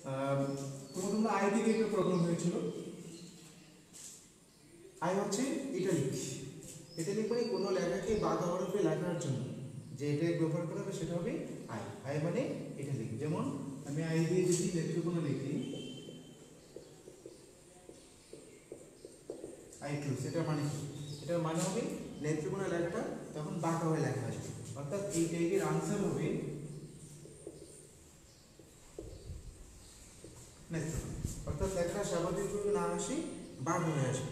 তোমরা আই থেকে একটা প্রবলেম হয়েছিল। আই হচ্ছে ইটালিক। ইটালিক মানে কোনো লেখাকে বাঁকা হরফে লেখার জন্য যে এটা ব্যবহার করা হবে সেটা হবে আই। আই মানে ইটালিক। যেমন আমি আই দিয়ে যদি নেত্রকোনা লিখি আই ক্লোজ, এটার মানে কি? এটার মানে হবে নেত্রকোনা লেখাটা তখন বাঁকা হয়ে লেখা আসবে, অর্থাৎ এই ট্যাগের আনসার হবে নেত্রকোনা। অর্থাৎ লেখাটা স্বাভাবিকভাবে না আসে বাঁকা হয়ে আসবে।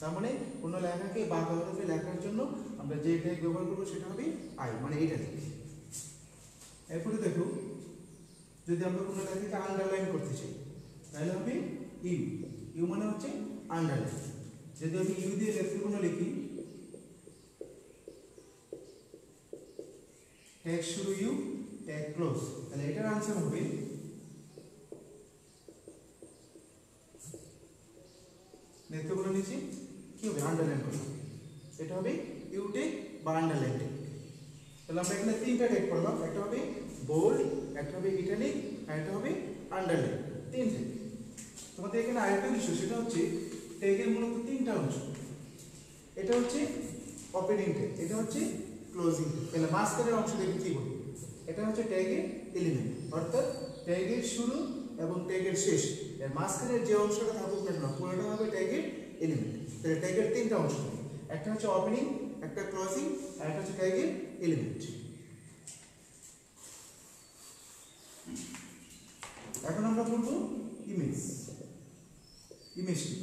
তার মানে কোনো লেখাকে বাঁকা হরফে লেখার জন্য আমরা যে ট্যাগ ব্যবহার করবো সেটা হবে আই, মানে ইটালিক। এরপরে দেখো, যদি আমরা কোনো লেখাকে আন্ডারলাইন করতে চাই তাহলে হবে ইউ। ইউ মানে হচ্ছে আন্ডারলাইন। যদি আমি ইউ দিয়ে নেত্রকোনা লিখি, ট্যাগ শুরু ইউ, ট্যাগ ক্লোজ, তাহলে এটার আনসার হবে নেত্রকোনা নিচে কি হবে? আন্ডারলাইন করলাম, এটা হবে ইউ ট্যাগ বা আন্ডারলাইন ট্যাগ। তাহলে আমরা এখানে তিনটা ট্যাগ করলাম, একটা হবে বোল্ড, একটা হবে ইটালিক, আর একটা হবে আন্ডারলাইন। তিন ট্যাগ। তোমাদের এখানে আরেকটা বিষয়, সেটা হচ্ছে ট্যাগের মূলত তিনটা অংশ। এটা হচ্ছে ওপেনিং ট্যাগ, এটা হচ্ছে ক্লোজিং ট্যাগ। তাহলে মাঝখানের অংশ দেখে কি বলি? এটা হচ্ছে ট্যাগের এলিমেন্ট, অর্থাৎ ট্যাগের শুরু এবং ট্যাগের শেষ, এর মাঝখানের যে অংশটা থাকুক না কেন পুরোটা হবে ট্যাগের এলিমেন্ট। তাহলে ট্যাগের তিনটা অংশ, একটা হচ্ছে ওপেনিং, একটা ক্লোজিং, আর একটা হচ্ছে ট্যাগের এলিমেন্ট। এখন আমরা করব ইমেজ। ইমেজটি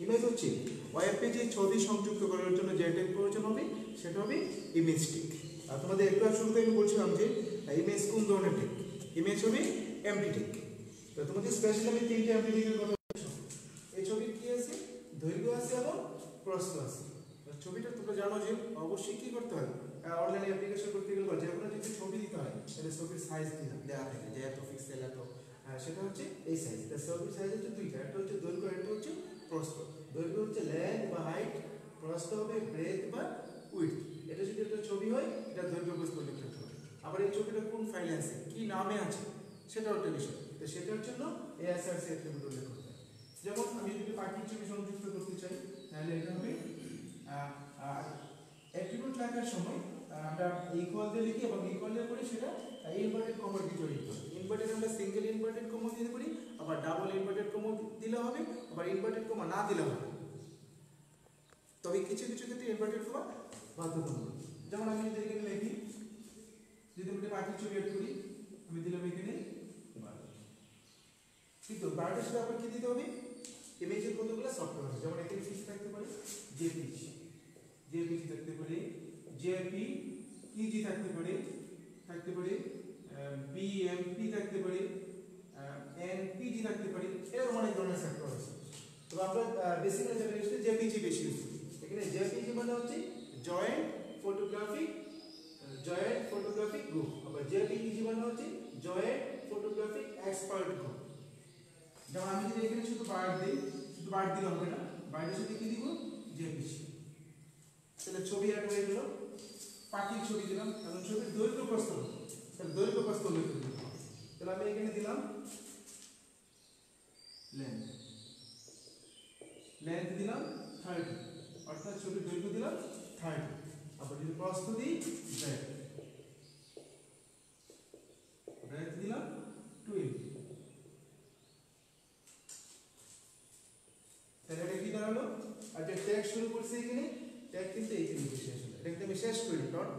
ইমেজ হচ্ছে ওয়েব পেজে ছবি সংযুক্ত করার জন্য যে ট্যাগ প্রয়োজন হবে সেটা হবে ইমেজ ট্যাগ। আর তোমাদের একটু শুরুতে আমি বলছিলাম যে ইমেজ কোন ধরনের ট্যাগ? ইমেজ হবে এমটি ট্যাগ। তো তোমাদের স্পেশালি আমি তিনটা এমটি ট্যাগের কথা বলছি। এই ছবির কি আছে? দৈর্ঘ্য আছে এবং প্রস্থ আছে। ছবিটা তোমরা জানো যে অবশ্যই কি করতে হয়, অনলাইনে অ্যাপ্লিকেশন করতে গেলে যে কোনো যদি ছবি দিতে হয় তাহলে ছবির সাইজ দেওয়া থাকে যে এত পিক্সেল এত, সেটা হচ্ছে এই সাইজ। ছবির সাইজ হচ্ছে দুইটা, একটা হচ্ছে দৈর্ঘ্য, একটা হচ্ছে প্রস্থ। দৈর্ঘ্য হচ্ছে লেন্থ বা হাইট, প্রস্থ হবে ব্রেথ বা উইডথ। এটা যদি একটা ছবি হয় এটা দৈর্ঘ্য প্রস্থ লিখতে হবে। আবার এই ছবিটা কোন ফাইলে আছে, কি নামে আছে, সেটাও একটা বিষয়। তো সেটার জন্য এএসআরসি অ্যাট্রিবিউট উল্লেখ করতে হয়। যেমন আমি যদি পাখির ছবি সংযুক্ত করতে চাই তাহলে এটা হবে অ্যাট্রিবিউট লেখার সময় আমরা ইকুয়াল দিয়ে লিখি এবং ইকুয়াল দিয়ে করে সেটা ইনভার্টেড কমা দিয়ে তৈরি করি। ইনভার্টেড আমরা সিঙ্গেল ইনভার্টেড কমা দিতে পারি, আবার ডাবল ইনভার্টেড কমা দিলে হবে, আবার ইনভার্টেড কমা না দিলে হবে। তবে কিছু কিছু ক্ষেত্রে ইনভার্টেড কমা বাধ্যতামূলক। যেমন আমি যদি এখানে লিখি, যদি আমি পাখির ছবি অ্যাড করি, আমি দিলাম এখানে কিন্তু বার্ডের সাথে আবার কি দিতে হবে? ইমেজের কতগুলো সফটওয়্যার আছে, যেমন এখানে কিছু থাকতে পারে জেপিজি, জেপিজি থাকতে পারে, জেপিইজি থাকতে পারে, বিএমপি থাকতে পারে, এনপিজি থাকতে পারে, এরকম অনেক ধরনের সফটওয়্যার আছে। তো আমরা বেসিক্যালি যেটা ইউজ করি জেপিজি বেশি ইউজ করি। এখানে জেপিজি মানে হচ্ছে জয়েন্ট ফটোগ্রাফিক গ্রুপ, আবার জেপিইজি মানে হচ্ছে জয়েন্ট ফটোগ্রাফিক এক্সপার্ট গ্রুপ। যেমন আমি যদি এখানে শুধু বার্ড দিই, শুধু বার্ড দিলে হবে না, বার্ডের সাথে কি দিব? জেপিজি। তাহলে ছবি অ্যাড হয়ে গেল, পাখির ছবি দিলাম, এবং ছবির দৈর্ঘ্য প্রস্থ, তাহলে দৈর্ঘ্য প্রস্থ উল্লেখ করতে হবে। তাহলে আমি এখানে দিলাম লেন্থ, লেন্থ দিলাম 30, অর্থাৎ ছবির দৈর্ঘ্য দিলাম 30। আবার যদি প্রস্থ দিই ব্রেথ, ব্রেথ দিলাম 20। তাহলে এটা কি দাঁড়ালো? আর যে ট্যাগ শুরু করছে এখানে, ট্যাগ কিন্তু এইখানে শেষ হলো। এটা কিন্তু আমি শেষ করি, ডট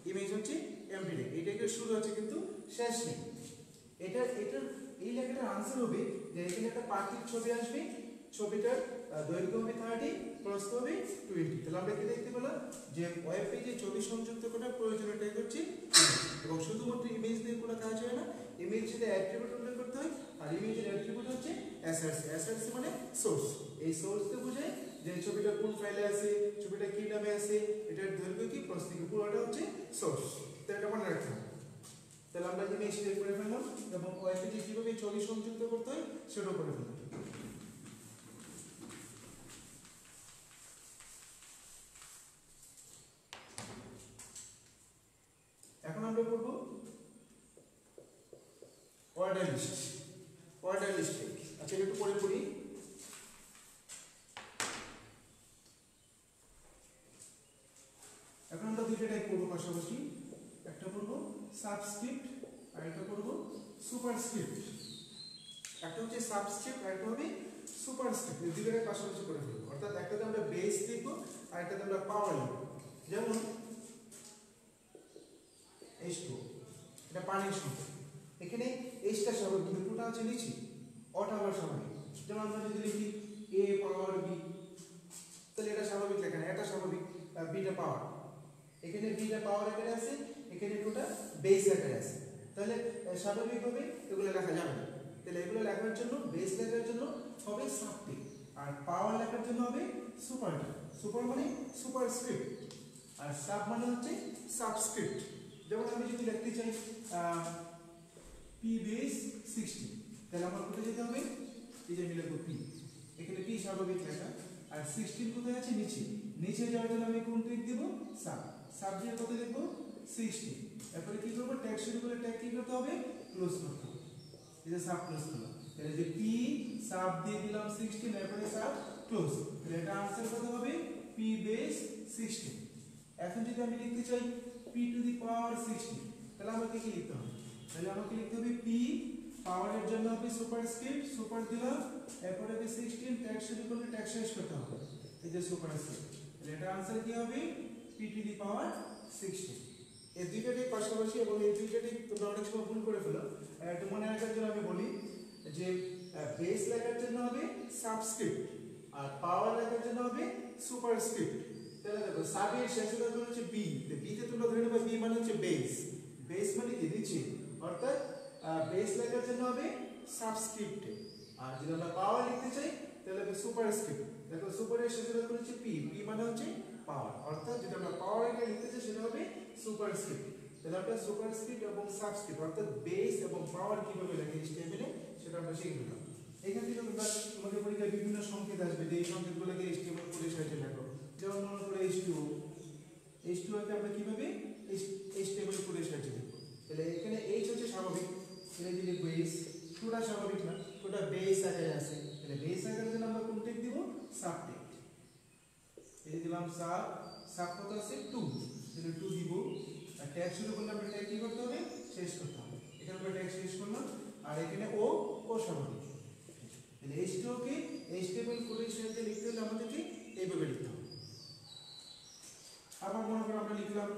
ইমেজ হচ্ছে এমটি ট্যাগ। এই ট্যাগের শুরু হচ্ছে কিন্তু শেষ নেই। এটা এই লেখাটার আনসার হবে যে এখানে একটা পাখির ছবি আসবে, ছবিটার দৈর্ঘ্য হবে 30, প্রস্থ হবে 20। তাহলে আমরা কি দেখতে পেলাম যে ওয়েব পেজে ছবি সংযুক্ত করার প্রয়োজনীয় ট্যাগ হচ্ছে এবং শুধুমাত্র ইমেজ দিয়ে কোনো কাজ হয় না, ইমেজ সাথে অ্যাট্রিবিউট উল্লেখ করতে হয়। আর ইমেজের অ্যাট্রিবিউট হচ্ছে এসআরসি। এসআরসি মানে সোর্স। এই সোর্সকে বোঝায় যে ছবিটা কোন ফাইলে আছে, ছবিটা কি নামে আছে, এটার দৈর্ঘ্য কি, প্রস্থ কি, পুরোটা হচ্ছে সোর্স। তো এটা মনে রাখতে হবে। তাহলে আমরা ইমেজ বের করে ফেললাম এবং ওয়েব পেজে কিভাবে ছবি সংযুক্ত করতে হয় সেটাও করে ফেললাম। এখন আমরা করব অর্ডার লিস্ট। আচ্ছা একটু পরে পড়ি। এখন আমরা দুইটা টাইপ করবো পাশাপাশি, একটা করবো সাবস্ক্রিপ্ট আর একটা করবো সুপারস্ক্রিপ্ট। একটা হচ্ছে সাবস্ক্রিপ্ট আর একটা হবে সুপারস্ক্রিপ্ট, এই দুইটাকে পাশাপাশি করে ফেলবো। অর্থাৎ একটাতে আমরা বেস লিখবো আর একটাতে আমরা পাওয়ার লিখবো। যেমন H2 এটা পানির সংখ্যা, এখানে Hটা স্বাভাবিক কিন্তু টুটা হচ্ছে নিচে, অটা আবার স্বাভাবিক। যেমন আমরা যদি লিখি A পাওয়ার B, তাহলে এটা স্বাভাবিক লেখা না, এটা স্বাভাবিক, বিটা পাওয়ার, এখানে বিটা পাওয়ার আকারে আছে, এখানে টুটা বেস আকারে আছে, তাহলে স্বাভাবিকভাবে এগুলো লেখা যাবে না। তাহলে এগুলো লেখার জন্য, বেস লেখার জন্য হবে সাবস্ক্রিপ্ট, আর পাওয়ার লেখার জন্য হবে সুপার। সুপার মানে সুপারস্ক্রিপ্ট, আর সাব মানে হচ্ছে সাবস্ক্রিপ্ট। যেমন আমি যদি লিখতে চাই p বেস 60, তাহলে আমার কোথায় যেতে হবে, এই যে আমি লিখব p, এখানে p স্বাভাবিক লেখা, আর 16 কোথায় আছে, নিচে। নিচে যাওয়ার জন্য আমি কোন ট্রিক দেব, সাব। সাব দিয়ে কত লিখব, 60। এরপরে কি করব, ট্যাগ শুরু করে ট্যাগ কি করতে হবে, ক্লোজ করতে হবে। এই যে সাব ক্লোজ করলাম, তাহলে যে p সাব দিয়ে দিলাম 16, এরপরে সাব ক্লোজ, তাহলে এটা आंसर কত হবে, p বেস 60। এখন যদি আমি লিখতে চাই p টু দি পাওয়ার 60, তাহলে আমাকে কি লিখতে হবে, তাহলে আমাকে লিখতে হবে p পাওয়ারের জন্য হবে সুপারস্ক্রিপ্ট, সুপার দিলাম, এরপরে হবে 16, ট্যাগ শুরু করলে ট্যাগ শেষ করতে হবে, এই যে সুপারস্ক্রিপ্ট। তাহলে এটা आंसर কি হবে, p টু দি পাওয়ার 60। এই দুইটাকে পাশাপাশি, এবং এই দুইটাকে তোমরা অনেক সময় ভুল করে ফেলো। একটু মনে রাখার জন্য আমি বলি যে বেস লেখার জন্য হবে সাবস্ক্রিপ্ট, আর পাওয়ার লেখার জন্য হবে সুপারস্ক্রিপ্ট। তাহলে দেখো সাবের শেষে ধরো হচ্ছে বি, বি তে তোমরা ধরে নেবে বি মানে হচ্ছে বেস, বেস মানে কি, নিচে, অর্থাৎ বেস লেখার জন্য হবে সাবস্ক্রিপ্ট। আর যদি আমরা পাওয়ার লিখতে চাই তাহলে হবে সুপারস্ক্রিপ্ট। দেখো সুপারের শেষে ধরো হচ্ছে পি, পি মানে হচ্ছে পাওয়ার, অর্থাৎ যদি আমরা পাওয়ার এটা লিখতে চাই সেটা হবে সুপারস্ক্রিপ্ট। তাহলে আমরা সুপারস্ক্রিপ্ট এবং সাবস্ক্রিপ্ট অর্থাৎ বেস এবং পাওয়ার কিভাবে লেখে এই টেবিলে সেটা আমরা শিখে নিলাম। এখান থেকে তোমরা তোমাদের পরীক্ষায় বিভিন্ন সংকেত আসবে, যে এই সংকেতগুলোকে HTML কোডের সাহায্যে লেখো। যেমন মনে করো H2O, H2O কে আমরা কিভাবে HTML কোডের সাহায্যে লিখব। তাহলে এখানে H হচ্ছে স্বাভাবিক, এটা যদি লিখব H, টুটা স্বাভাবিক না, টুটা বেস আকারে আছে, তাহলে বেস আকারের জন্য আমরা কোন টেক দিব, সাবটেক। এই যে দিলাম সাব, সাব কত আছে 2, তাহলে 2 দিব, আর ট্যাগ শুরু করলে আমরা ট্যাগ কি করতে হবে, শেষ করতে হবে। এখানে আমরা ট্যাগ শেষ করলাম, আর এখানে ও স্বাভাবিক। তাহলে H2O কে HTML কোডের সাহায্যে লিখতে হলে আমাদেরকে এইভাবে লিখতে হবে। আবার মনে করো আমরা লিখলাম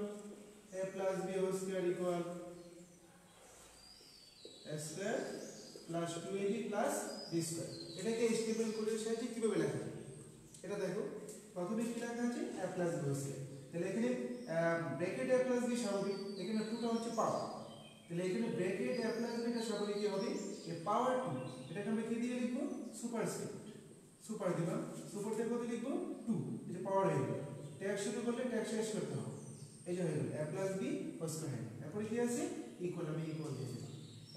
a plus b whole square equal a square plus 2ab plus b square। এটাকে HTML কোডের সাহায্যে কিভাবে লেখা যায়, এটা দেখো। প্রথমে কি লেখা আছে, a plus b whole square, তাহলে এখানে ব্র্যাকেট a plus b স্বাভাবিক, এখানে 2টা হচ্ছে পাওয়ার, তাহলে এখানে ব্র্যাকেট a plus b টা স্বাভাবিক কি হবে, a power 2, এটাকে আমরা কি দিয়ে লিখব, সুপারস্ক্রিপ্ট। সুপার দিলাম, সুপার দিয়ে কত লিখব, 2, এই যে পাওয়ার হয়ে গেল, ট্যাগ শুরু করলে ট্যাগ শেষ করতে হবে, এই যে হয়ে গেল a plus b whole square। এরপরে কি আছে, ইকুয়াল, আমি ইকুয়াল দিয়ে দিলাম।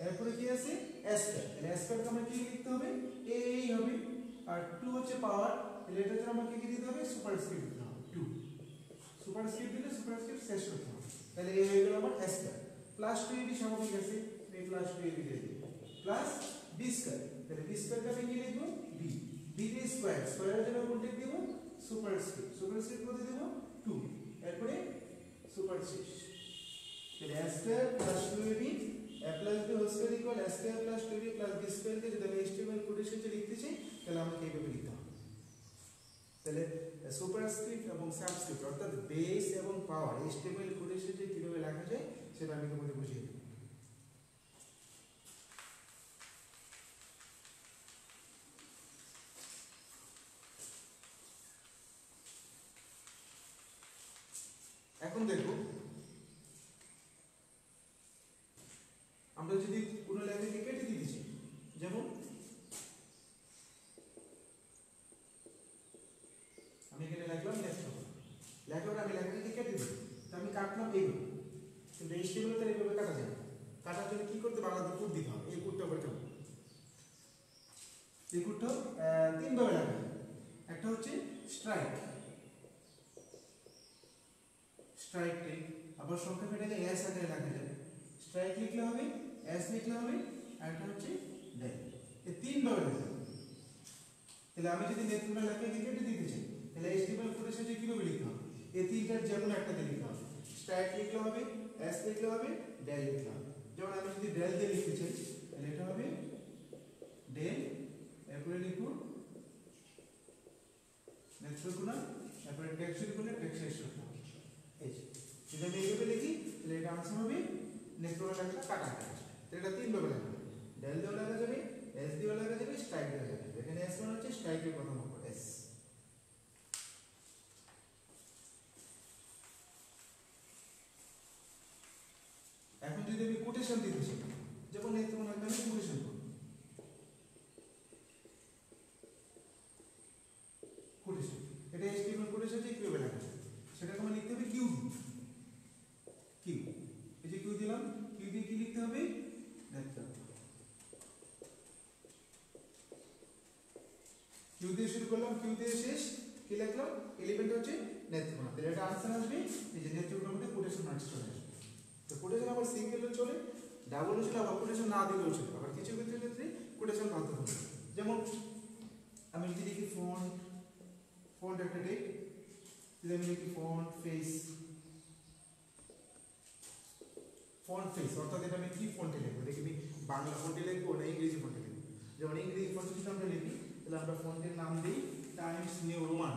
এরপরে কি আছে, a square, তাহলে a square কে আমরা কি লিখতে হবে, এই হবে, আর 2 হচ্ছে পাওয়ার, তাহলে এটার জন্য আমাকে কি দিতে হবে, সুপারস্ক্রিপ্ট দিতে হবে 2, সুপারস্ক্রিপ্ট দিলে সুপারস্ক্রিপ্ট শেষ করতে হবে। তাহলে এই হয়ে গেল আমার a square প্লাস 2ab স্বাভাবিক আছে, এই প্লাস 2ab দিয়ে দিই, প্লাস b square, তাহলে b square কে আমি কি লিখব, b, b দিয়ে স্কয়ার, স্কয়ারের জন্য কোনটা দেব, সুপারস্ক্রিপ্ট, সুপারস্ক্রিপ্ট কত দেব, 2, এরপরে সুপারস্ক্রিপ্ট। তাহলে a square plus 2ab a plus b whole square equal a square plus 2ab plus b square কে যদি আমি HTML কোডের সাথে লিখতে চাই তাহলে আমাকে এইভাবে লিখতে হবে। তাহলে সুপারস্ক্রিপ্ট এবং সাবস্ক্রিপ্ট অর্থাৎ বেস এবং পাওয়ার HTML কোডের সাথে কিভাবে লেখা যায় সেটা আমি তোমাদের বুঝিয়ে দেব। এখন দেখো, আমরা যদি কোনো লেখাকে কেটে দিতে চাই, যেমন আমি এখানে লিখলাম লেখাটা আমি লেখাটাকে কেটে দিই, তো আমি কাটলাম এইভাবে, কিন্তু HTML তো এইভাবে কাটা যায় না। কাটার জন্য কি করতে হবে, আলাদা কোড দিতে হবে। এই কোডটা করতে হবে, এই কোডটা তিনভাবে লেখা যায়। একটা হচ্ছে স্ট্রাইক, স্ট্রাইক টেক, আবার সংক্ষেপে এটাকে এস আকারে লেখা যায়, স্ট্রাইক লিখলে হবে, এস লিখলে হবে, আর একটা হচ্ছে ডেল। এই তিনভাবে লেখা, তাহলে আমি যদি নেত্রকোনা লেখাকে কেটে দিতে চাই তাহলে HTML কোডের সাহায্যে কিভাবে লিখতে হবে? এই তিনটার যে কোনো একটা দিয়ে লিখতে হবে। স্ট্যাক লিখলে হবে, এস লিখলে হবে, ডেল লিখলে হবে। যেমন আমি যদি ডেল দিয়ে লিখতে চাই তাহলে এটা হবে ডেল, এরপরে লিখব নেত্রকোনা, এরপরে টেক্সট শুরু করলে টেক্সট শেষ করতে হবে। এই যদি আমি এইভাবে লিখি তাহলে এটা আনসার হবে নেত্রকোনা লেখাটা কাটা কাটা। তাহলে এটা তিনভাবে লেখা হবে, ডেল দিয়েও লেখা যাবে, এস দিয়েও লেখা যাবে, স্ট্রাইক দিয়েও লেখা যাবে। এখানে এস মানে হচ্ছে স্ট্রাইকের প্রথম অক্ষর এস। এখন যদি আমি কোটেশন দিতে চাই, যেমন নেত্রকোনা এখানে কোটেশন করব, কোটেশন এটা HTML কোটেশন যে কিভাবে লেখা যায় সেটাকে আমরা লিখতে হবে কিউ, কিউ। এই যে কিউ দিলাম, কিউ দিয়ে কি লিখতে হবে? নেত্রকোনা। কিউ দিয়ে শুরু করলাম, কিউ দিয়ে শেষ, কি লিখলাম? এলিমেন্ট হচ্ছে নেত্রকোনা। তাহলে এটা আনসার আসবে এই যে নেত্রকোনার মধ্যে কোটেশন মার্কস চলে আসবে। তো কোটেশন আবার সিঙ্গেলও চলে, ডাবলও চলে, আবার কোটেশন না দিলেও চলে। আবার কিছু ক্ষেত্রে কোটেশন বাধ্য হবে। যেমন আমি যদি লিখি ফন্ট, ফন্ট একটা টেক, যদি আমি লিখি ফন্ট ফেস, ফন্ট ফেস অর্থাৎ এটা আমি কি ফন্টে লিখবো? দেখি আমি বাংলা ফন্টে লিখবো না ইংরেজি ফন্টে লিখবো। যেমন ইংরেজি ফন্টে যদি আমরা লিখি তাহলে আমরা ফন্টের নাম দিই টাইমস নিউ রোমান।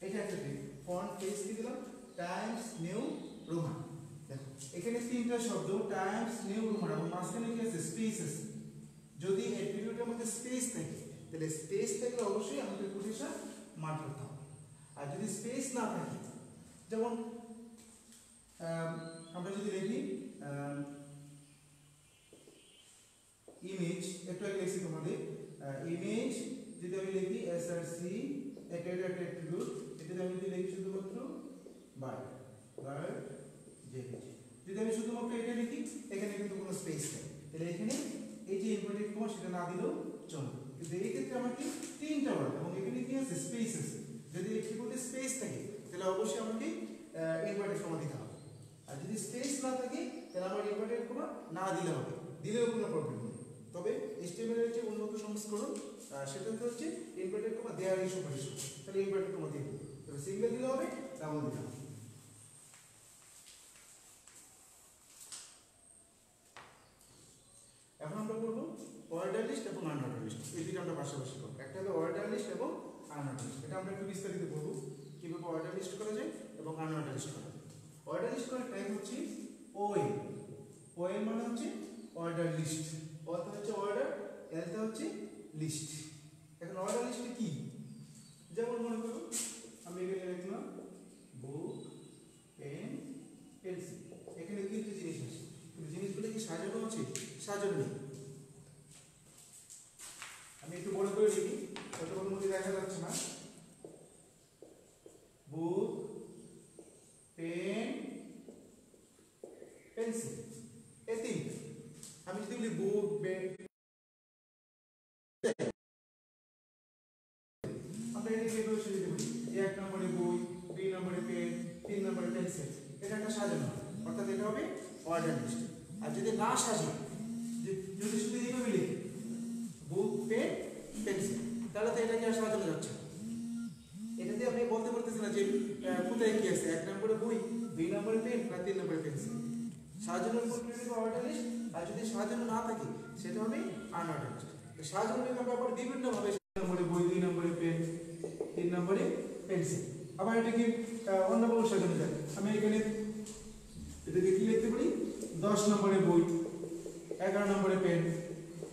এটা একটা টেক, ফন্ট ফেস কি দিলাম? Times new Roman. দেখো এখানে তিনটা শব্দ টাইমস নিউ রোমান এবং মাঝখানে কি আছে? স্পেস আছে। যদি অ্যাট্রিবিউটের মধ্যে স্পেস থাকে তাহলে স্পেস থাকলে অবশ্যই আমাদের কোটেশন মার্ক করতে হবে। আর যদি স্পেস না থাকে, যেমন আমরা যদি লিখি ইমেজ, একটু আগে লিখছি তোমাদের ইমেজ, যদি আমি লিখি src এটা অ্যাট্রিবিউট, এটা আমি যদি লিখি শুধুমাত্র বার্ড জেপিজি, যদি আমি শুধুমাত্র এটা লিখি এখানে কিন্তু কোনো স্পেস নেই, তাহলে এখানে এই যে ইনভার্টেড কমা সেটা না দিলেও চলবে। কিন্তু এই ক্ষেত্রে আমাকে তিনটা ওয়ার্ড এবং এখানে কি আছে? স্পেস আছে। যদি একটিতে স্পেস থাকে তাহলে অবশ্যই আমাকে ইনভার্টেড কমা দিতে হবে। আর যদি স্পেস না থাকে তাহলে আমার ইনভার্টেড কমা না দিলে হবে, দিলেও কোনো প্রবলেম নেই। তবে HTML এর যে উন্নত সংস্করণ সেটা হচ্ছে ইনভার্টেড কমা দেওয়ারই সুপারিশ করে। তাহলে ইনভার্টেড কমা দিয়ে দেবো, তবে সিঙ্গেল দিলে হবে, ডাবল দিতে হবে। এখন আমরা করব অর্ডার লিস্ট এবং আনঅর্ডার লিস্ট। এই দুটো আমরা পাশাপাশি করব। একটা হলো অর্ডার লিস্ট এবং আনঅর্ডার লিস্ট। এটা আমরা একটু বিস্তারিত করব কিভাবে অর্ডার লিস্ট করা যায় এবং আনঅর্ডার লিস্ট করা যায়। অর্ডার লিস্ট করার টাইপ হচ্ছে OL। OL মানে হচ্ছে অর্ডার লিস্ট, অর্থ হচ্ছে অর্ডার, এলটা হচ্ছে লিস্ট। এখন অর্ডার লিস্টে কি? যেমন মনে করো আমি এখানে লিখলাম বুক, পেন, পেন্সিল। এখানে কিন্তু জিনিস আছে, কিন্তু জিনিসগুলো কি সাজানো আছে? সাজানো নেই। আমি একটু বড় করে লিখি, যতক্ষণ মধ্যে দেখা যাচ্ছে না। বুক, পেন, পেন্সিল, এই তিনটে। আমি যদি বলি বুক, পেন, আমরা এটাকে এভাবে সাজিয়ে দেবো। 1 নম্বরে বই, 2 নম্বরে পেন, 3 নম্বরে পেন্সিল। এটা একটা সাজানো, অর্থাৎ এটা হবে অর্ডার লিস্ট। আর যদি না সাজানো, যদি শুধু এইভাবে লিখি বুক, পেন, পেন্সিল, তাহলে তো এটাকে আর সাজানো যাচ্ছে না। এটাতে আপনি বলতে পারতেছেন না যে কোথায় কি আছে, 1 নম্বরে বই, 2 নম্বরে পেন, আর 3 নম্বরে পেন্সিল। সাজানোর প্রক্রিয়া অর্ডার লিস্ট, আর যদি সাজানো না থাকে সেটা হবে আনঅর্ডার লিস্ট। সাজানোর আমরা আবার বিভিন্ন ভাবে, 1 নম্বরে বই, 2 নম্বরে পেন, 3 নম্বরে পেন্সিল। আবার এটাকে অন্যভাবে সাজানো যায়। আমি এখানে এটাকে কি লিখতে পারি? 10 নম্বরে বই, 11 নম্বরে পেন,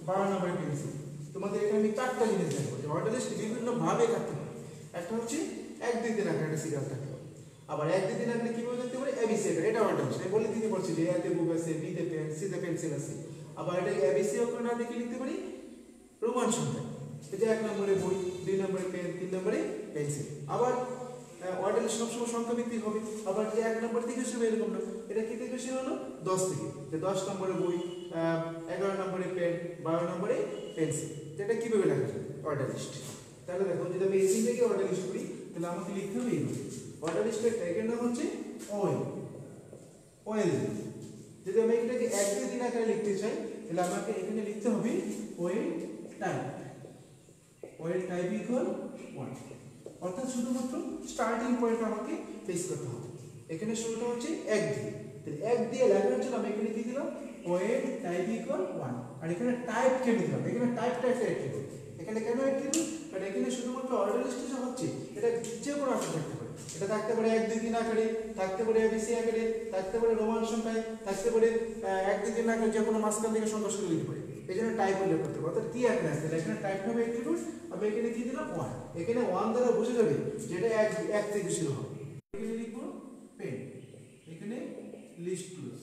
12 নম্বরে পেন্সিল। তোমাদের এখানে আমি 4টা জিনিস দেখবো যে অর্ডার লিস্ট বিভিন্ন ভাবে থাকতে পারে। একটা হচ্ছে 1 2 3 আকারে একটা সিরিয়াল থাকতে পারে। আবার 1 2 3 আকারে কিভাবে লিখতে পারি? ABC আকারে। এটা অর্ডার লিস্ট। আমি বলে দিতে পারছি যে A তে বুক আছে, B তে পেন, C তে পেন্সিল আছে। আবার এটা ABC অক্ষর না দেখে লিখতে পারি রোমান সংখ্যা। এই যে 1 নম্বরে বই, 2 নম্বরে পেন, 3 নম্বরে পেন্সিল। আবার অর্ডার লিস্ট সবসময় সংখ্যা ভিত্তিক হবে। আবার যে 1 নম্বর থেকে শুরু এরকম না, এটা কি থেকে শুরু হলো? 10 থেকে। যে 10 নম্বরে বই, 11 নম্বরে পেন, 12 নম্বরে পেন্সিল। এটা কিভাবে লেখা যায়? Order list. তাহলে দেখো যদি আমি এই থেকে অর্ডার লিস্ট করি তাহলে আমাকে লিখতে হবে এইভাবে। অর্ডার লিস্টের ট্যাগের নাম হচ্ছে OL। ওয়েল। যদি আমি এটাকে 1 2 3 আকারে লিখতে চাই তাহলে আমাকে এখানে লিখতে হবে well type. Well type equal 1, অর্থাৎ শুধুমাত্র স্টার্টিং পয়েন্ট আমাকে ফেস করতে হবে। এখানে শুরুটা হচ্ছে 1 দিয়ে, তাহলে 1 দিয়ে লেখার জন্য আমি এখানে কি দিলাম ওয়েল টাইপ ইকুয়াল 1, আর এখানে টাইপ কেন দিলাম, এখানে টাইপটা একটা অ্যাট্রিবিউট। এখানে কেন অ্যাট্রিবিউট, কারণ এখানে শুধুমাত্র অর্ডার লিস্টে যা হচ্ছে এটা যে কোনো আকারে থাকতে পারে। এটা থাকতে পারে 1 2 3 আকারে, থাকতে পারে এবিসি আকারে, থাকতে পারে রোমান সংখ্যায়, থাকতে পারে 1 2 3 আকারে, যে কোনো মাঝখান থেকে সংখ্যা শুরু হতে পারে। এই জন্য টাইপ উল্লেখ করতে হবে, অর্থাৎ কি আকারে আসছে। এখানে টাইপ হবে অ্যাট্রিবিউট, আমি এখানে কি দিলাম 1। এখানে 1 দ্বারা বুঝে যাবে যে এটা 1 থেকে শুরু হবে। এখানে লিখবো পেন, এখানে লিস্ট ক্লোজ,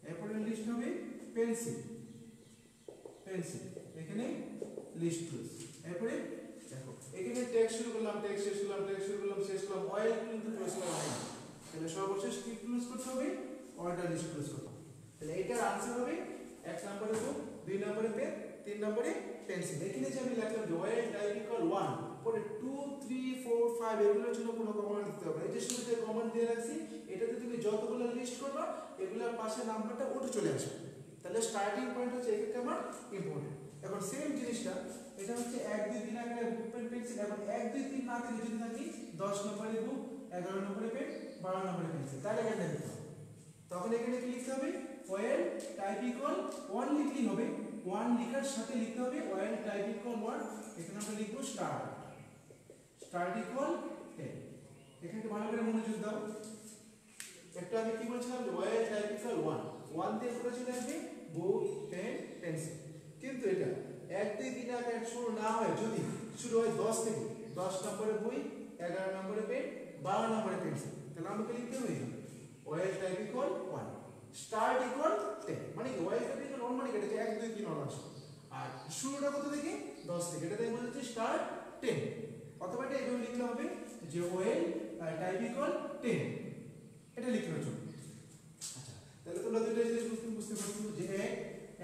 এরপরে লিস্ট হবে পেন্সিল, পেন্সিল, এখানে লিস্ট ক্লোজ। এরপরে দেখো এখানে টেক্সট শুরু করলাম, টেক্সট শেষ করলাম, টেক্সট শুরু করলাম, শেষ করলাম, অয়েল কিন্তু ক্লোজ করা হয় না। তাহলে সর্বশেষ কি ক্লোজ করতে হবে, অর্ডার লিস্ট ক্লোজ করতে হবে। তাহলে এটার आंसर হবে 1 নম্বরে বুক, 2 নম্বরে পেন, 3 নম্বরে পেন্সিল। এখানে যে আমি লিখলাম যে অয়েল টাইপ ইকুয়াল 1, পরে 2 3 4 5 এগুলোর জন্য কোনো কমান্ড দিতে হবে না। এটা শুরুতে কমান্ড দিয়ে রাখছি, এটাতে তুমি যতগুলো লিস্ট করবে এগুলোর পাশে নাম্বারটা উঠে চলে আসবে। তাহলে স্টার্টিং পয়েন্ট হচ্ছে এখানে আমার ইম্পর্টেন্ট। এখন সেম জিনিসটা এটা হচ্ছে 1 2 3 আকারে বুক পেন পেন্সিল। এখন 1 2 3 না থেকে যদি থাকি 10 নম্বরে বুক, 11 নম্বরে পেন, 12 নম্বরে পেন্সিল, তাহলে কেটে দিতে হবে। তখন এখানে কি লিখতে হবে ওয়েল টাইপ ইকুয়াল 1 লিখলেই হবে। 1 লেখার সাথে লিখতে হবে ওয়েল টাইপ ইকুয়াল 1। এখানে আমরা লিখব স্টার্ট, স্টার্ট ইকুয়াল 10। এখানে ভালো করে মনোযোগ দাও। একটা আমি কি বলছিলাম যে ওয়েল টাইপ ইকুয়াল 1, 1 দিয়ে করে চলে আসবে বুক পেন পেন্সিল। কিন্তু এটা 1 2 3 আকারে শুরু না হয়, যদি শুরু হয় 10 থেকে, 10 নম্বরে বই, 11 নম্বরে পেন, 12 নম্বরে পেন্সিল, তাহলে আমাকে লিখতে হবে well type equal 1, start equal 10। মানে কি ওয়েল টাইপ ইকুয়াল 1 মানে কি, এটা 1 2 3 অল আসে, আর শুরুটা কত থেকে 10 থেকে, এটা তাই বলা হচ্ছে স্টার্ট 10। অথবা এটা এইভাবে লিখতে হবে যে ওয়েল টাইপ ইকুয়াল 10, এটা লিখতে হবে। আচ্ছা, তাহলে তোমরা দুটো জিনিস বুঝতে পারছো যে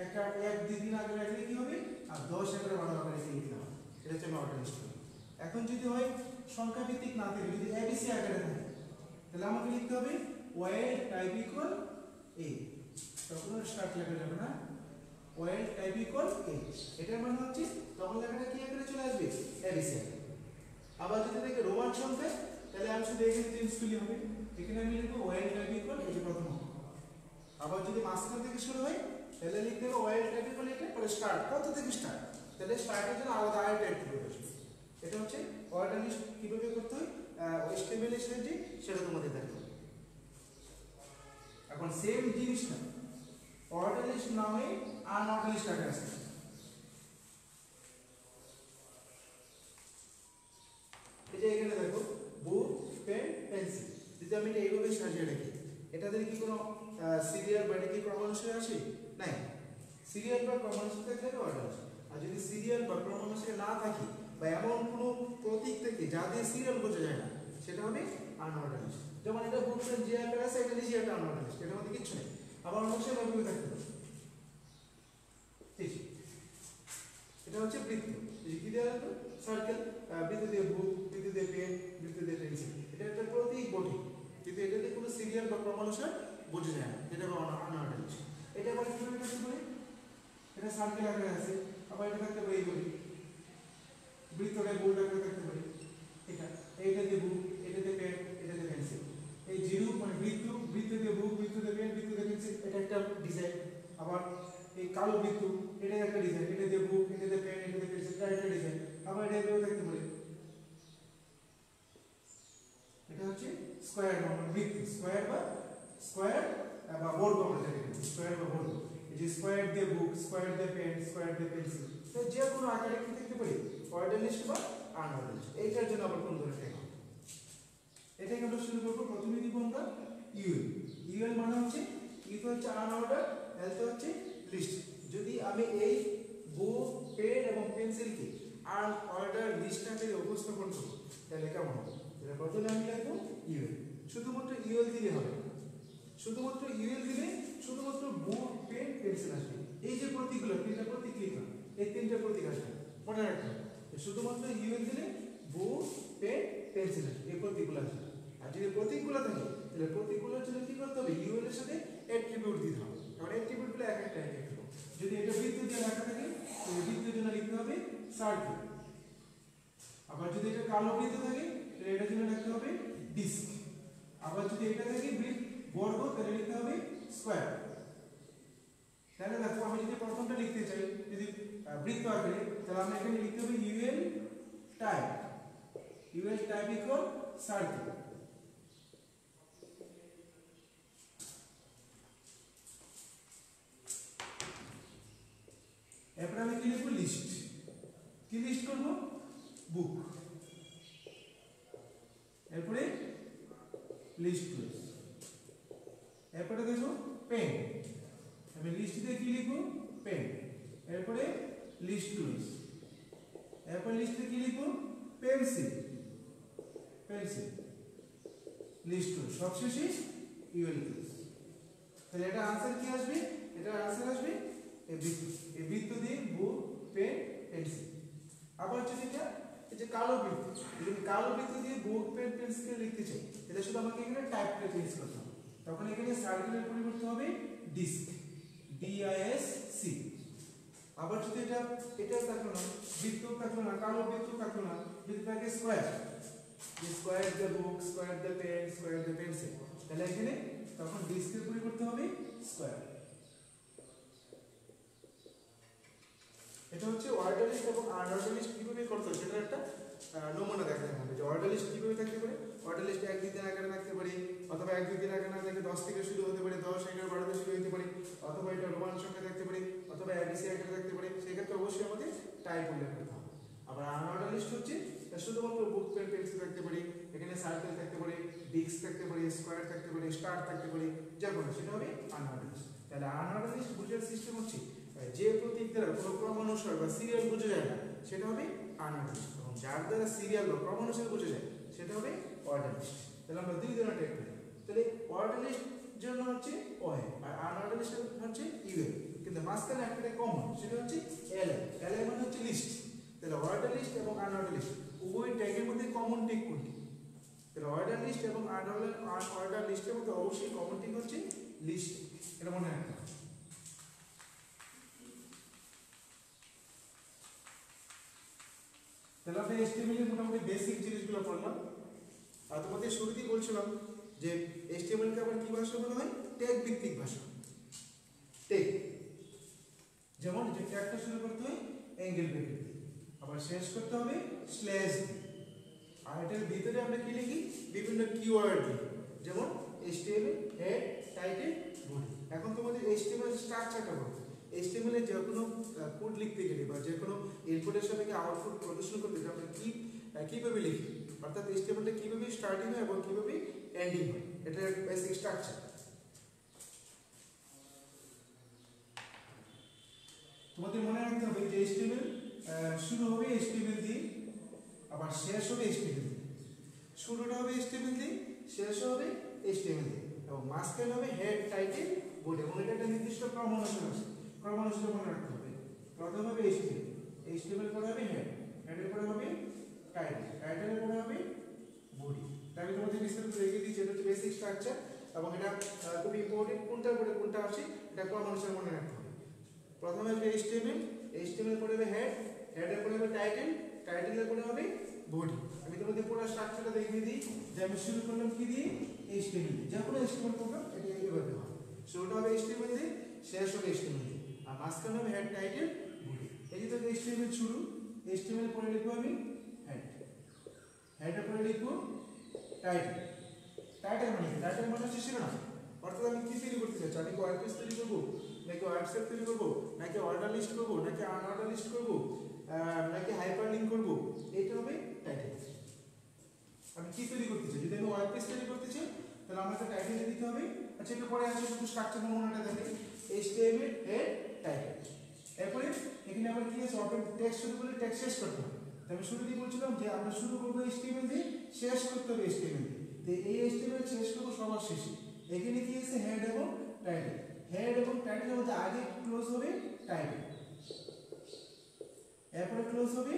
1 2 3 আগে রাখলে কি হবে, আর 10 11 12 আগে রেখে লিখতে হবে। এটা হচ্ছে অর্ডার লিস্ট। এখন যদি হয় সংখ্যা ভিত্তিক না থাকে, যদি এবিসি আকারে থাকে, তাহলে আমাকে লিখতে হবে ওয়েল টাইপ ইকুয়াল a, তখন স্টার্ট লেখা যাবে না, ওয়েল টাইপ ইকুয়াল a। এটার মানে হচ্ছে তখন লেখাটা কি আকারে চলে আসবে, এবিসি আকারে। আবার যদি দেখে রোমান সংখ্যা, তাহলে আমি শুধু এখানে চেঞ্জ করলে হবে, এখানে আমি লিখব ওয়েল টাইপ ইকুয়াল এই যে প্রথম। আবার যদি মাঝখান থেকে শুরু হয় তাহলে লিখতে হবে ওয়েল টাইপ ইকুয়াল এটা, পরে স্টার্ট, কত থেকে স্টার্ট, তাহলে স্টার্টের জন্য আলাদা আরেকটা অ্যাট্রিবিউট আসবে। এটা হচ্ছে অর্ডার লিস্ট কিভাবে করতে হয় HTML এর সাহায্যে, সেটা তোমাদের দেখাবো। এখন সেম জিনিসটা অর্ডার লিস্ট না হয়ে আনঅর্ডার লিস্ট আকারে আসবে। এই যে এখানে দেখো বুক পেন পেন্সিল, যদি আমি এটা এইভাবে সাজিয়ে রাখি, এটাতে কি কোনো সিরিয়াল বা এটা কি ক্রমানুসারে আসে? নাই, সিরিয়াল বা ক্রমানুসারে থাকলে অর্ডার আসে। আর যদি সিরিয়াল বা ক্রমানুসারে না থাকে, বা এমন কোনো প্রতীক থেকে যা দিয়ে সিরিয়াল বোঝা যায় না, সেটা হবে আনঅর্ডার লিস্ট। যেমন এটা বুক পেন যে আকারে আছে, এটা লিখি একটা আনঅর্ডার লিস্ট, এটার মধ্যে কিছু নেই। আবার অন্য সময় এভাবে থাকতে পারে, ঠিক এটা হচ্ছে বৃত্ত। এই কি দেওয়া হলো সার্কেল, বৃত্ত দিয়ে বুক, বৃত্ত দিয়ে পেন, বৃত্ত দিয়ে পেন্সিল, এটা একটা প্রতীক বটে, কিন্তু এটাতে কোনো সিরিয়াল বা ক্রমানুসার বোঝা যায় না, এটা আনঅর্ডার লিস্ট। এটা আবার কিভাবে থাকতে পারে, এটা সার্কেল আকারে আছে, আবার এটা থাকতে পারে এইভাবে বৃত্তটা গোল আকারে থাকতে পারে। এটা এইটা দিয়ে বুক, এটা দিয়ে পেন, এটা দিয়ে পেন্সিল। এই জিরো মানে বৃত্ত, বৃত্ত দিয়ে বুক, বৃত্ত দিয়ে পেন, বৃত্ত দিয়ে পেন্সিল, এটা একটা ডিজাইন। আবার এই কালো বৃত্ত, এটা একটা ডিজাইন, এটা দিয়ে বুক, এটা দিয়ে পেন, এটা দিয়ে পেন্সিল, এটা একটা ডিজাইন। আবার এটা এভাবে থাকতে পারে, এটা হচ্ছে স্কয়ার মানে বৃত্ত, স্কয়ার বা বর্গ, আমরা জানি স্কয়ার বা বর্গ। এই যে স্কয়ার দিয়ে বুক, স্কয়ার দিয়ে পেন, স্কয়ার দিয়ে পেন্সিল, তো যে কোনো আকারে কি থাকতে পারে, অর্ডার লিস্ট বা আনঅর্ডার লিস্ট। এইটার জন্য আবার কোন ধরনের ট্যাগ হবে, এটাকে আমরা শুরু করব। প্রথমে দিব আমরা ইউএল। ইউএল মানে হচ্ছে ইউ হচ্ছে আনঅর্ডার, এল তো হচ্ছে লিস্ট। যদি আমি এই বুক পেন এবং পেন্সিলকে আনঅর্ডার লিস্ট আকারে উপস্থাপন করব, তাহলে কেমন হবে? এটা প্রথমে আমি লিখব ইউএল, শুধুমাত্র ইউএল দিলে হবে, শুধুমাত্র ইউএল দিলে শুধুমাত্র বুক পেন পেন্সিল আসবে। এই যে প্রতীকগুলো, তিনটা প্রতীক লিখলাম, এই তিনটা প্রতীক আসবে, মনে রাখবেন শুধুমাত্র ইউএল দিলে বুক পেন পেন্সিল আসবে, এই প্রতীকগুলো আসবে। আর যদি প্রতীকগুলো থাকে তাহলে প্রতীকগুলোর জন্য কি করতে হবে, ইউএল এর সাথে অ্যাট্রিবিউট দিতে হবে। কারণ অ্যাট্রিবিউটগুলো এক একটা এক একটা। যদি এটা বৃত্ত দিয়ে লেখা থাকে তাহলে বৃত্তের জন্য লিখতে হবে সার্কেল। আবার যদি এটা কালো বৃত্ত থাকে তাহলে এটার জন্য লিখতে হবে ডিস্ক। আবার যদি এটা থাকে বর্গ তাহলে লিখতে হবে স্কয়ার। তাহলে দেখো আমি যদি প্রথমটা লিখতে চাই যদি বৃত্ত আকারে তাহলে আমরা এখানে লিখতে হবে UL type. UL type equal circle. এরপর আমি কি লিখব, লিস্ট। কি লিস্ট করব, বুক। এরপরে লিস্ট ক্লোজ। এরপরে দেখো পেন। আমি লিস্ট দিয়ে কি লিখব, পেন। এরপরে লিস্ট ক্লোজ। এরপর লিস্টে কি লিখব, পেন্সিল। Pencil list close. সবশেষে ইউএল ক্লোজ। তাহলে এটা आंसर কি আসবে, এটা आंसर আসবে এই বৃত্ত দিয়ে বুক, পেন, পেন্সিল। আবার যদি এটা এই যে কালো বৃত্ত, যদি কালো বৃত্ত দিয়ে বুক, পেন, পেন্সিল লিখতে চাই এটা শুধু আমাকে এখানে টাইপটা চেঞ্জ করতে হবে। তখন এখানে সার্কেলের পরিবর্তে হবে ডিস্ক, DISC। আবার যদি এটা থাকলো না, বৃত্ত থাকলো না, কালো বৃত্ত থাকলো না, যদি থাকে square, square the book, square the pen, square the pencil, তাহলে এখানে তখন ডিস্কের পরিবর্তে হবে স্কয়ার। এটা হচ্ছে অর্ডার লিস্ট এবং আনঅর্ডার লিস্ট কিভাবে করতে হয় সেটার একটা নমুনা দেখানো হবে। যে অর্ডার লিস্ট কিভাবে থাকতে পারে, অর্ডার লিস্ট 1 2 3 আকারে থাকতে পারে, অথবা 1 2 3 আকারে না থেকে 10 থেকে শুরু হতে পারে, 10 11 12 থেকে শুরু হতে পারে, অথবা এটা রোমান সংখ্যা থাকতে পারে, অথবা ABC আকারে থাকতে পারে। সেই ক্ষেত্রে অবশ্যই আমাদের টাইপ উল্লেখ করতে হবে। আবার আনঅর্ডার লিস্ট হচ্ছে শুধুমাত্র বুক, পেন, পেন্সিল থাকতে পারে, এখানে সার্কেল থাকতে পারে, ডিস্ক থাকতে পারে, স্কয়ার থাকতে পারে, স্টার থাকতে পারে, যা কোনো সেটা হবে আনঅর্ডার লিস্ট। তাহলে আনঅর্ডার লিস্ট বোঝার সিস্টেম হচ্ছে যে প্রতীক দ্বারা কোনো ক্রমানুসার বা সিরিয়াল বোঝা যায় না সেটা হবে আনঅর্ডার লিস্ট, এবং যার দ্বারা সিরিয়াল বা ক্রমানুসার বোঝা যায় সেটা হবে অর্ডার লিস্ট। তাহলে আমরা দুই ধরনের টাইপ করি। তাহলে অর্ডার লিস্ট জন্য হচ্ছে OA আর আনঅর্ডার লিস্ট হচ্ছে UL, কিন্তু মাঝখানে একটা কমন, সেটা হচ্ছে LI। LI মানে হচ্ছে লিস্ট। তাহলে অর্ডার লিস্ট এবং আনঅর্ডার লিস্ট উভয় ট্যাগের মধ্যে কমন টিক কোনটি? তাহলে অর্ডার লিস্ট এবং আনঅর্ডার লিস্টের মধ্যে অবশ্যই কমন টিক হচ্ছে লিস্ট, এটা মনে রাখতে হবে। তাহলে আমরা HTML এর মোটামুটি বেসিক জিনিসগুলো পড়লাম। আর তোমাদের শুরুতেই বলছিলাম যে HTML কে আবার কি ভাষা বলা হয়, ট্যাগ ভিত্তিক ভাষা। ট্যাগ যেমন যে ট্যাগটা শুরু করতে হয় অ্যাঙ্গেল ব্র্যাকেট দিয়ে, আবার শেষ করতে হবে স্ল্যাশ দিয়ে, আর এটার ভিতরে আমরা কি লিখি, বিভিন্ন কিওয়ার্ড দিই, যেমন HTML হেড, টাইটেল, বডি। এখন তোমাদের HTML স্ট্রাকচারটা বলতে, HTML এ যে কোনো কোড লিখতে গেলে বা যে কোনো ইনপুটের সাথে আউটপুট প্রদর্শন করতে গেলে আমরা কিভাবে লিখি, অর্থাৎ HTML টা কিভাবে স্টার্টিং হয় এবং কিভাবে এন্ডিং হয়, এটা একটা বেসিক স্ট্রাকচার। তোমাদের মনে রাখতে হবে যে HTML শুরু হবে HTML দিয়ে, আবার শেষ হবে HTML দিয়ে। শুরুটা হবে HTML দিয়ে, শেষ হবে HTML দিয়ে, এবং মাঝখানে হবে হেড, টাইটেল, বডি, এবং এটা একটা নির্দিষ্ট ক্রমানুসার আছে। ক্রমানুসারে মনে রাখতে হবে, প্রথমে হবে HTML পরে হবে হেড, হেডের পরে হবে টাইটেল, টাইটেলের পরে হবে বডি। তাই আমি তোমাদের বিস্তারিত দেখিয়ে দিচ্ছি, এটা হচ্ছে বেসিক স্ট্রাকচার, এবং এটা খুব ইম্পর্টেন্ট, কোনটার পরে কোনটা আসে এটা ক্রমানুসারে মনে রাখতে হবে। প্রথমে হবে HTML পরে হবে হেড, হেডের পরে হবে টাইটেল, টাইটেলের পরে হবে বডি। আমি তোমাদের পুরো স্ট্রাকচারটা দেখিয়ে দিই যে আমি শুরু করলাম কি দিয়ে, HTML দিয়ে। যখন HTML প্রোগ্রাম এটা এইভাবে হয়, শুরুটা হবে HTML দিয়ে, শেষ হবে HTML দিয়ে, আর মাঝখানে হবে হেড, টাইটেল, বডি। এই যে তো HTML শুরু, HTML পরে লিখবো আমি হেড, হেডের পরে লিখবো টাইটেল। টাইটেল মানে হচ্ছে শিরোনাম, অর্থাৎ আমি কি তৈরি করতে চাচ্ছি, আমি ওয়েব পেজ তৈরি করবো, নাকি ওয়েবসাইট তৈরি করবো, নাকি অর্ডার লিস্ট করবো, নাকি আনঅর্ডার লিস্ট করবো, নাকি হাইপারলিংক করবো, এটা হবে টাইটেল। আমি কি তৈরি করতে চাই, যদি আমি ওয়েব পেজ তৈরি করতে চাই তাহলে আমাকে টাইটেল দিতে হবে। আচ্ছা, একটু পরে আসলে শুধু স্ট্রাকচার নমুনাটা দেখে, HTML হেড, টাইটেল। এরপরে এখানে আবার কি আছে, অটো টেক্সট শুরু করলে টেক্সট শেষ করতে হবে। আমি শুরুতেই বলছিলাম যে আমরা শুরু করবো HTML দিয়ে, শেষ করতে হবে HTML দিয়ে। তো এই HTML শেষ করবো সবার শেষে। এখানে কি আছে, হেড এবং টাইটেল। হেড এবং টাইটেলের মধ্যে আগে ক্লোজ হবে টাইটেল, এরপরে ক্লোজ হবে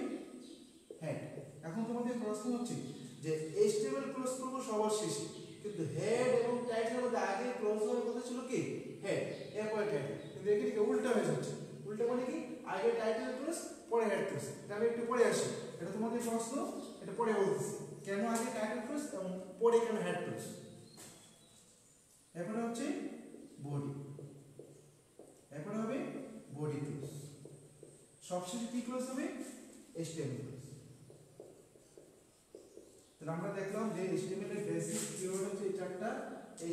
হেড। এখন তোমাদের প্রশ্ন হচ্ছে যে HTML ক্লোজ করব সবার শেষে, কিন্তু হেড এবং টাইটেলের মধ্যে আগে ক্লোজ হওয়ার কথা ছিল কি হেড, এরপরে টাইটেল, কিন্তু এখানে কি উল্টা হয়ে যাচ্ছে। উল্টা মানে কি আগে টাইটেল ক্লোজ পরে হেড ক্লোজ। এটা আমি একটু পরে আসি, এটা তোমাদের প্রশ্ন, এটা পরে বলতেছি কেন আগে টাইটেল ক্লোজ এবং পরে কেন হেড ক্লোজ। এখন হচ্ছে বডি, এখন হবে বডি ক্লোজ, সবশেষে কি ক্লোজ হবে HTML ক্লোজ। তাহলে আমরা দেখলাম যে HTML এর বেসিক কিওয়ার্ড হচ্ছে এই চারটা,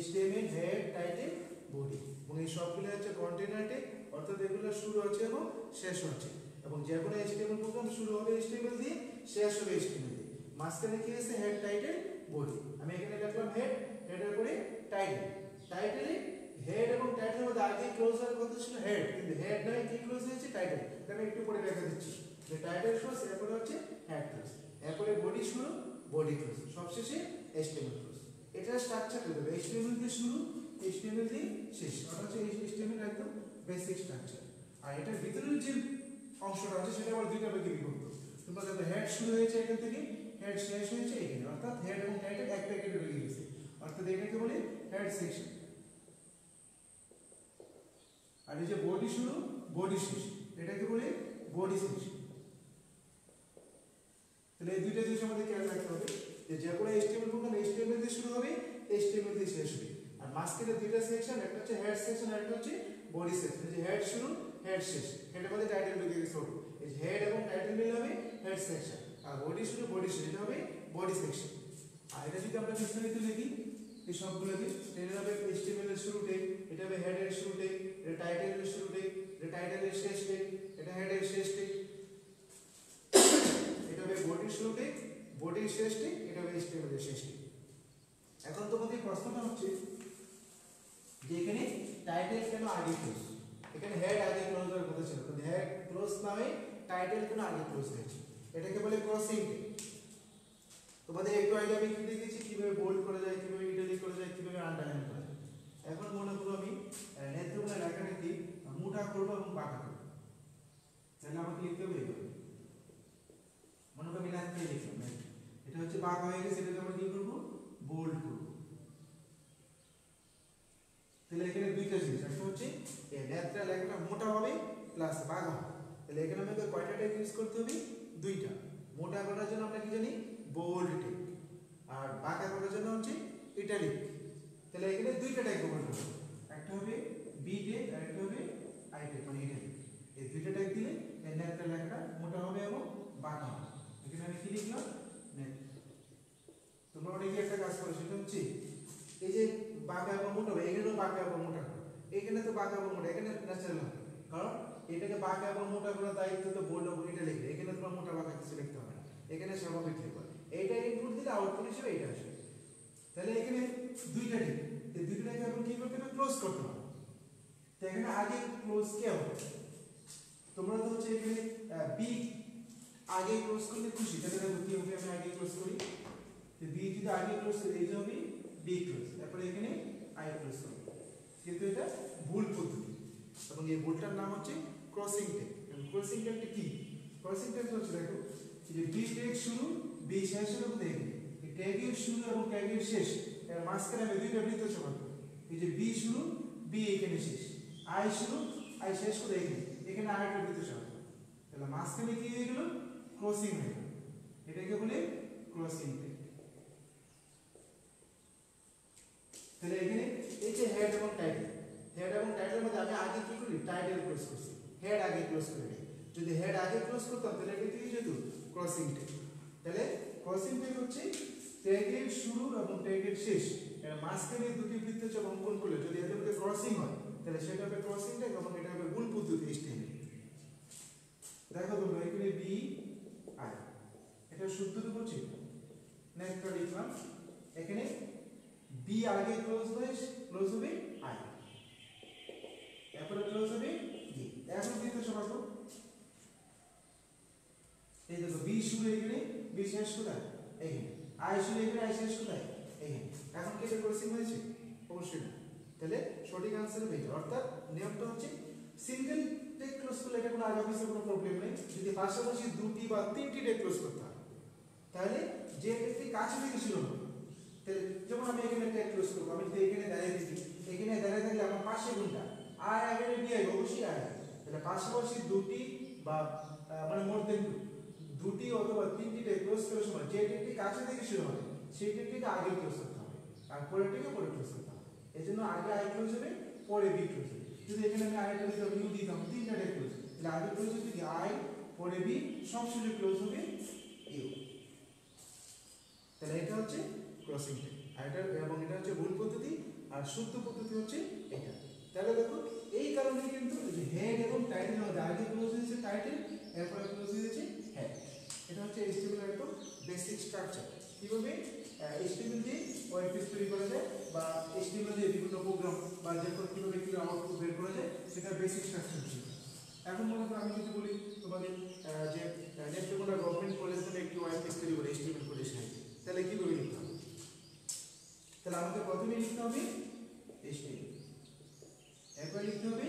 HTML হেড টাইটেল বডি, এবং এই সবগুলো হচ্ছে কন্টেইনার ট্যাগ, অর্থাৎ এগুলো শুরু হচ্ছে এবং শেষ হচ্ছে, এবং যে কোনো HTML প্রোগ্রাম শুরু হবে HTML দিয়ে, শেষ হবে HTML দিয়ে। মাঝখানে কি আছে হেড টাইটেল বডি। আমি এখানে লিখলাম হেড, হেডের পরে টাইটেল, টাইটেলে হেড এবং টাইটেলের মধ্যে আগে ক্লোজ হওয়ার কথা ছিল হেড, কিন্তু হেড নয় কি ক্লোজ হয়েছে টাইটেল। আমি একটু পরে দেখা দিচ্ছি যে টাইটেল ক্লোজ, এরপরে হচ্ছে হেড ক্লোজ, এরপরে বডি শুরু বডি ক্লোজ, সবশেষে HTML ক্লোজ। এটা স্ট্রাকচার হয়ে যাবে HTML দিয়ে শুরু HTML দিয়ে শেষ, অর্থাৎ হচ্ছে HTML একদম বেসিক স্ট্রাকচার। আর এটার ভিতরের যে অংশটা আছে সেটা আবার দুইটা ভাগে বিভক্ত। তোমরা দেখো হেড শুরু হয়েছে এখান থেকে, হেড শেষ হয়েছে এখানে, অর্থাৎ হেড এবং টাইটেল এক প্যাকেটে ঢুকে গেছে, অর্থাৎ এটাকে বলে হেড সেকশন। আর এই যে বডি শুরু বডি শেষ, এটাকে বলে বডি সেকশন। তাহলে এই দুইটা জিনিস আমাদের খেয়াল রাখতে হবে যে যে কোনো HTML প্রোগ্রাম HTML দিয়ে শুরু হবে HTML দিয়ে শেষ হবে। আর মাঝখানে দুইটা সেকশন, একটা হচ্ছে হেড সেকশন আর একটা হচ্ছে বডি সেকশন। যে হেড শুরু হেড শেষ, হেডের মধ্যে টাইটেল ঢুকে গেছে, এই যে হেড এবং টাইটেল মিলে হবে হেড সেকশন, আর বডি শুরু বডি শেষ এটা হবে বডি সেকশন। আর এটা যদি আমরা বিস্তারিত লিখি এই সবগুলোকে, এটা হবে HTML এর শুরু ট্যাগ, এটা হবে হেড এর শুরু ট্যাগ, এটা টাইটেলের শুরু ট্যাগ, এটা টাইটেলের শেষ ট্যাগ, এটা হেডের শেষ ট্যাগ, এটা হবে বডির শুরু ট্যাগ, বডির শেষ ট্যাগ, এটা হবে HTML এর শেষ ট্যাগ। এখন তোমাদের প্রশ্নটা হচ্ছে যে এখানে টাইটেল কেন আগে ক্লোজ, এখানে হেড আগে ক্লোজ হওয়ার কথা ছিল, কিন্তু হেড ক্লোজ না হয়ে টাইটেল কেন আগে ক্লোজ হয়েছে, এটাকে বলে ক্রসিং ট্যাগ। তোমাদের একটু আগে আমি কি দেখেছি কিভাবে বোল্ড করা যায়, কিভাবে ইটালিক করা যায়, কিভাবে আন্ডারলাইন করা যায়। এখন মনে করো আমি নেত্রকোনা লেখাটাকে মোটা করবো এবং বাঁকা করবো, তাহলে আমাকে লিখতে হবে এইভাবে। মনে করো আমি নেত্রে লিখলাম, এটা হচ্ছে বাঁকা হয়ে গেছে, এটাকে আমরা কি করবো বোল্ড করবো। তাহলে এখানে দুইটা জিনিস, একটা হচ্ছে এই নেত্রা লেখাটা মোটা হবে প্লাস বাঁকা হবে। তাহলে এখানে আমাকে কয়টা ট্যাগ ইউজ করতে হবে দুইটা। মোটা করার জন্য আমরা কি জানি বোল্ড ট্যাগ, আর বাঁকা করার জন্য হচ্ছে ইটালিক। তাহলে এখানে দুইটা ট্যাগ ব্যবহার করব, একটা হবে বি ট্যাগ আর একটা হবে আই ট্যাগ মানে ইটালিক। এই দুইটা ট্যাগ দিলে এই নেত্রা লেখাটা মোটা হবে এবং বাঁকা হবে। এখানে আমি কি লিখলাম নেট। তোমরা অনেকে একটা কাজ করো, সেটা হচ্ছে এই যে বাঁকা এবং মোটা হবে, এখানেও বাঁকা এবং মোটা হবে, এখানে তো বাঁকা এবং মোটা, এখানে ন্যাচারাল হবে, কারণ এটাকে বাঁকা এবং মোটা করার দায়িত্ব তো বোল্ড এবং ইটালিক। এখানে তোমার মোটা বাঁকা কিছু লিখতে হবে না, এখানে স্বাভাবিক লিখবে, এইটা ইনপুট দিলে আউটপুট হিসেবে এটা আসবে। তাহলে এখানে দুইটা ট্যাগ, এই দুইটা ট্যাগ এখন কি করতে হবে ক্লোজ করতে হবে। তো এখানে আগে ক্লোজ কে হবে, তোমরা তো হচ্ছে এখানে বি আগে ক্লোজ করলে খুশি, তাহলে দেখো কি হবে, আমি আগে ক্লোজ করি, তো বি যদি আগে ক্লোজ করি এই যে হবে বি ক্লোজ, তারপরে এখানে আই ক্লোজ করব, কিন্তু এটা ভুল পদ্ধতি, এবং এই ভুলটার নাম হচ্ছে ক্রসিং ট্যাগ। ক্রসিং ট্যাগটা কি, ক্রসিং ট্যাগ হচ্ছে দেখো এই যে বি ট্যাগ শুরু বি শেষ হলো কোথায়, এই ট্যাগের শুরু এবং ট্যাগের শেষ এর মাঝখানে আমি দুইটা বৃত্ত সমান করব। এই যে বি শুরু বি এখানে শেষ, আই শুরু আই শেষ করে এখানে, এখানে আরেকটা বৃত্ত সমান, তাহলে মাঝখানে কি হয়ে গেল ক্রসিং হয়ে গেল, এটাকে বলে ক্রসিং ট্যাগ। তাহলে এখানে এই যে হেড এবং টাইটেল, হেড এবং টাইটেলের মধ্যে আমি আগে কি করি টাইটেল ক্লোজ করছি, হেড আগে ক্লোজ করে দিই। যদি হেড আগে ক্লোজ করতাম তাহলে এটা কি যেত ক্রসিং ট্যাগ। তাহলে ক্রসিং ট্যাগ হচ্ছে ট্যাগের শুরু এবং ট্যাগের শেষ এর মাঝখানে দুটি বৃত্তচাপ অঙ্কন করলে যদি এদের মধ্যে ক্রসিং হয় তাহলে সেটা হবে ক্রসিং ট্যাগ, এবং এটা হবে ভুল পদ্ধতি HTML। দেখো তোমরা এখানে বি আই, এটা শুদ্ধ রূপ হচ্ছে নেক্সট লিখলাম, এখানে বি আগে ক্লোজ হবে আই, এরপরে ক্লোজ হবে বি, এখন বৃত্ত সমাপ্ত। এই দেখো বি শুরু এখানে বি শেষ কোথায় এখানে, আই শুরু এখানে আই শেষ কোথায় এখানে, এখন কি এটা ক্রসিং হয়েছে অবশ্যই না। তাহলে সঠিক आंसर হবে এটা, অর্থাৎ নিয়মটা হচ্ছে সিঙ্গেল ট্যাগ ক্লোজ করলে এটা কোনো আগামী কোনো প্রবলেম নেই, যদি পাশাপাশি দুটি বা তিনটি ট্যাগ ক্লোজ করতে হয় তাহলে যে একটি কাছে থেকে শুরু হবে, তাহলে যখন আমি এখানে একটা ক্লোজ করবো, আমি যদি এখানে দাঁড়িয়ে থাকি, এখানে দাঁড়িয়ে থাকলে আমার পাশে কোনটা আয় আগে বি আই অবশ্যই আয়, তাহলে পাশাপাশি দুটি বা মানে মোর দেন দুটি অথবা তিনটিতে ক্লোজ করার সময় যে টেকটি কাছে থেকে শুরু হবে সেই টেকটিকে আগে ক্লোজ করতে হবে আর পরেরটিকে পরে ক্লোজ করতে হবে। এজন্য আগে আই ক্লোজ হবে পরে বি ক্লোজ হবে। যদি এখানে আমি আরেকটা দিতাম ইউ দিতাম তিনটা ক্লোজ, তাহলে আগে ক্লোজ হচ্ছে কি আই, পরে বি, সবশেষে ক্লোজ হবে ইউ। তাহলে এটা হচ্ছে ক্রসিং টেক, আর এটা এবং এটা হচ্ছে ভুল পদ্ধতি, আর শুদ্ধ পদ্ধতি হচ্ছে এটা। তাহলে দেখো এই কারণে কিন্তু হেড এবং টাইটেল মধ্যে আগে ক্লোজ হয়েছে টাইটেল, এরপরে ক্লোজ হয়েছে হেড। এটা হচ্ছে HTML এর একদম বেসিক স্ট্রাকচার। কিভাবে HTML দিয়ে ওয়েব পেজ তৈরি করা যায় বা HTML দিয়ে বিভিন্ন প্রোগ্রাম বা যে কোনো কিভাবে আউটপুট বের করা যায় সেটা বেসিক স্ট্রাকচার ছিল। এখন মনে করো আমি যদি বলি তোমাদের যে নেত্রকোনা গভর্নমেন্ট কলেজ থেকে একটি ওয়েব পেজ তৈরি করে HTML কোডের সাহায্যে, তাহলে কিভাবে লিখতে হবে? তাহলে আমাদের প্রথমে লিখতে হবে HTML, এরপর লিখতে হবে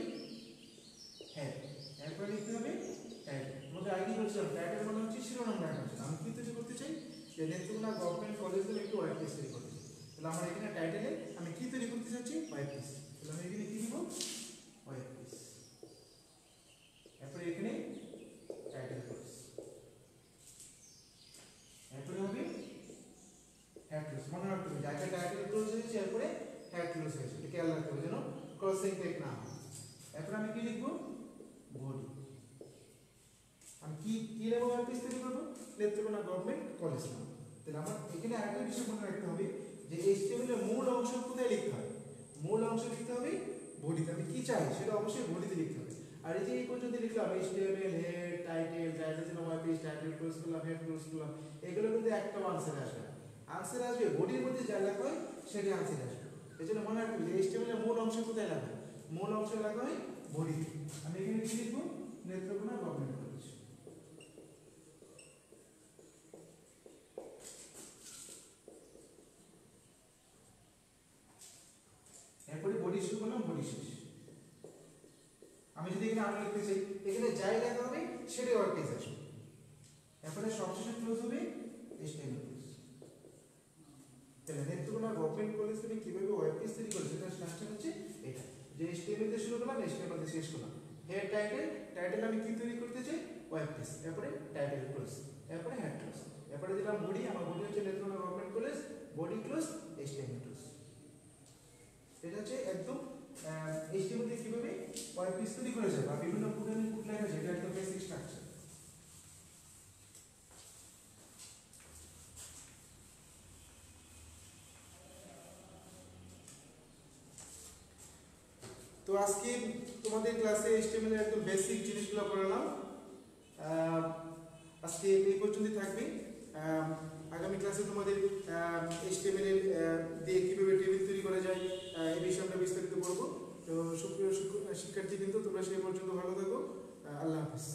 হেড, এরপর লিখতে হবে টাইটেল। তোমাদের আগে বলছিলাম টাইটেল মানে হচ্ছে শিরোনাম লেখা আছে। আমি কি তৈরি করতে চাই? যে নেত্রকোনা গভর্নমেন্ট কলেজ থেকে একটি ওয়েব পেজ তৈরি করতে চাই, তাহলে আমার এখানে টাইটেলে আমি কি তৈরি করতে চাচ্ছি? Web page. তাহলে আমি এখানে কি দিব? Web page. এরপর এখানে টাইটেল ক্লোজ, এরপরে হবে হেড ক্লোজ। মনে রাখতে হবে যাকে টাইটেল ক্লোজ হয়েছে এরপরে হেড ক্লোজ হয়েছে, এটা খেয়াল রাখতে হবে যেন ক্রসিং টেক না হয়। এরপর আমি কি লিখবো? বডি। আমি কি কি নামে ওয়েব পেজ তৈরি করবো? নেত্রকোনা গভর্নমেন্ট কলেজ নাম। তাহলে আমার এখানে আরেকটা বিষয় মনে রাখতে হবে যে HTML এর মূল অংশ কোথায় লিখতে হয়? মূল অংশ লিখতে হবে বডিতে। আমি কি চাই সেটা অবশ্যই বডিতে লিখতে হবে। আর এই যে এই পর্যন্ত লিখলাম HTML হেড টাইটেল টাইটেল যেন ওয়েব পেজ টাইটেল ক্লোজ করলাম হেড ক্লোজ করলাম, এগুলো কিন্তু একটা আনসার আসবে না। আনসার আসবে বডির মধ্যে যা লেখা হয় সেটাই আনসার আসবে। এই জন্য মনে রাখতে হবে যে HTML এর মূল অংশ কোথায় লেখা হয়? মূল অংশ লেখা হয় বডিতে। আমি এখানে কি লিখবো? Netrokona government college. এরপরে বডি শুরু করলাম, বডি শেষ। আমি যদি এখানে আমি লিখতে চাই, এখানে যাই লেখা হবে সেটাই ওয়েব পেজ আসবে। এরপরে সবশেষে ক্লোজ হবে HTML ক্লোজ। তাহলে নেত্রকোনা গভর্নমেন্ট কলেজ থেকে কিভাবে ওয়েব পেজ তৈরি করে সেটা স্ট্রাকচার হচ্ছে এটা, যে HTML দিয়ে শুরু করলাম, HTML দিয়ে শেষ করলাম। হেড টাইটেল, টাইটেল আমি কি তৈরি করতে চাই? Web page. এরপরে টাইটেল ক্লোজ, এরপরে হেড ক্লোজ। এরপরে দিলাম বডি, আমার বডি হচ্ছে Netrokona government college, body close, HTML close. এটা হচ্ছে একদম HTML দিয়ে কিভাবে ওয়েব পেজ তৈরি করা যায় বা বিভিন্ন প্রোগ্রামিং কোড লেখা যায়, এটা একদম বেসিক স্ট্রাকচার। তো আজকে তোমাদের ক্লাসে HTML এর একদম বেসিক জিনিসগুলো পড়ালাম। আজকে এই পর্যন্তই থাকবে। আগামী ক্লাসে তোমাদের HTML এর দিয়ে কিভাবে টেবিল তৈরি করা যায় এই বিষয়ে আমরা বিস্তারিত পড়ব। তো সুপ্রিয় শিক্ষার্থী কিন্তু তোমরা সেই পর্যন্ত ভালো থাকো। আল্লাহ হাফেজ।